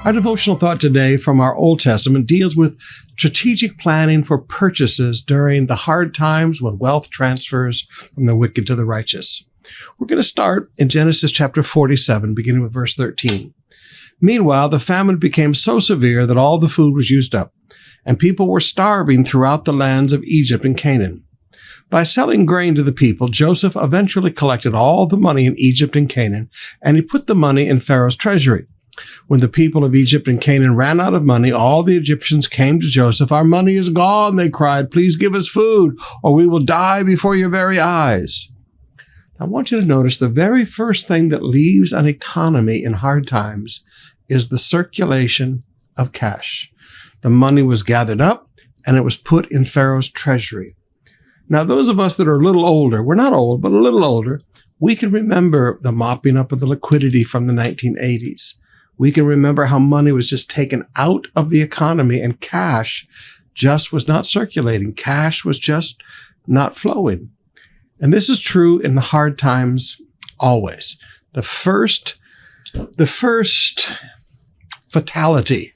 Our devotional thought today from our Old Testament deals with strategic planning for purchases during the hard times when wealth transfers from the wicked to the righteous. We're going to start in Genesis chapter 47, beginning with verse 13. Meanwhile, the famine became so severe that all the food was used up, and people were starving throughout the lands of Egypt and Canaan. By selling grain to the people, Joseph eventually collected all the money in Egypt and Canaan, and he put the money in Pharaoh's treasury. When the people of Egypt and Canaan ran out of money, all the Egyptians came to Joseph. "Our money is gone," they cried. "Please give us food, or we will die before your very eyes." I want you to notice the very first thing that leaves an economy in hard times is the circulation of cash. The money was gathered up, and it was put in Pharaoh's treasury. Now, those of us that are a little older, we're not old, but a little older, we can remember the mopping up of the liquidity from the 1980s. We can remember how money was just taken out of the economy and cash just was not circulating. Cash was just not flowing. And this is true in the hard times always. The first fatality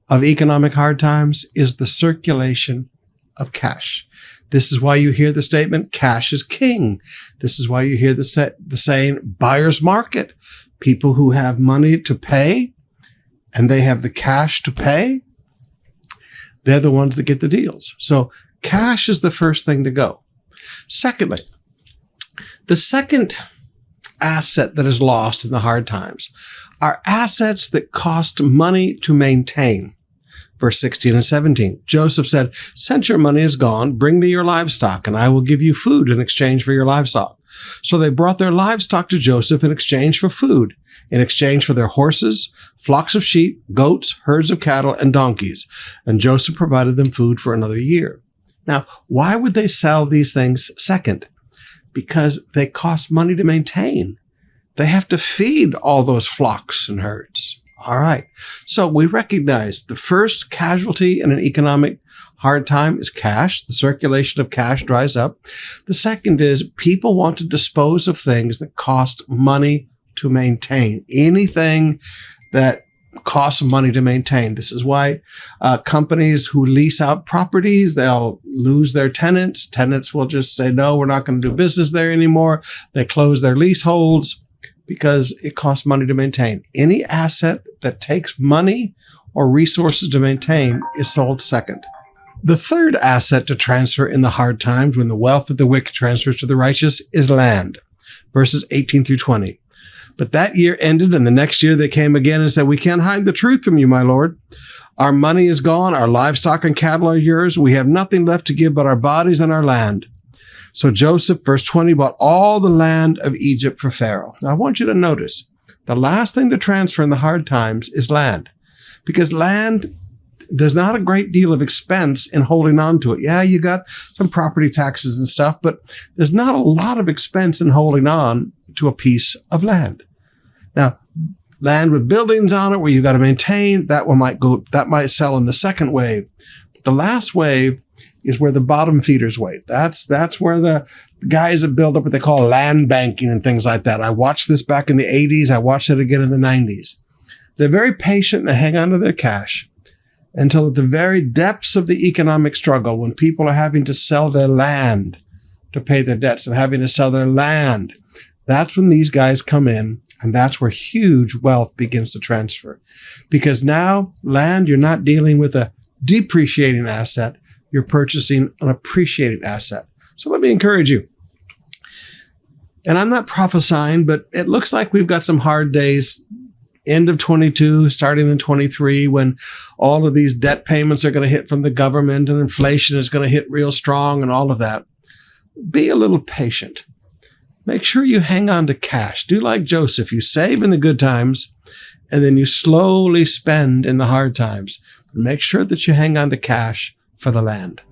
of economic hard times is the circulation of cash. This is why you hear the statement, cash is king. This is why you hear the saying, buyer's market. People who have money to pay and they have the cash to pay, they're the ones that get the deals. So cash is the first thing to go. Secondly, the second asset that is lost in the hard times are assets that cost money to maintain. Verse 16 and 17, Joseph said, "Since your money is gone, bring me your livestock, and I will give you food in exchange for your livestock." So they brought their livestock to Joseph in exchange for food, in exchange for their horses, flocks of sheep, goats, herds of cattle, and donkeys. And Joseph provided them food for another year. Now, why would they sell these things second? Because they cost money to maintain. They have to feed all those flocks and herds. All right. So we recognize the first casualty in an economic hard time is cash. The circulation of cash dries up. The second is people want to dispose of things that cost money to maintain. Anything that costs money to maintain. This is why companies who lease out properties, they'll lose their tenants. Tenants will just say, "No, we're not going to do business there anymore." They close their leaseholds because it costs money to maintain. Any asset that takes money or resources to maintain is sold second. The third asset to transfer in the hard times when the wealth of the wicked transfers to the righteous is land. Verses 18 through 20. But that year ended, and the next year they came again and said, "We can't hide the truth from you, my lord. Our money is gone. Our livestock and cattle are yours. We have nothing left to give but our bodies and our land." So Joseph, verse 20, bought all the land of Egypt for Pharaoh. Now I want you to notice, the last thing to transfer in the hard times is land. Because land, there's not a great deal of expense in holding on to it. Yeah, you got some property taxes and stuff, but there's not a lot of expense in holding on to a piece of land. Now, land with buildings on it where you've got to maintain, that might sell in the second wave. But the last wave is where the bottom feeders wait. That's where the guys that build up what they call land banking and things like that. I watched this back in the 80s. I watched it again in the 90s. They're very patient and they hang on to their cash until at the very depths of the economic struggle, when people are having to sell their land to pay their debts and having to sell their land, that's when these guys come in, and that's where huge wealth begins to transfer. Because now land, you're not dealing with a depreciating asset, you're purchasing an appreciating asset. So let me encourage you. And I'm not prophesying, but it looks like we've got some hard days, end of 22, starting in 23, when all of these debt payments are going to hit from the government and inflation is going to hit real strong and all of that. Be a little patient. Make sure you hang on to cash. Do like Joseph. You save in the good times, and then you slowly spend in the hard times. But make sure that you hang on to cash for the land.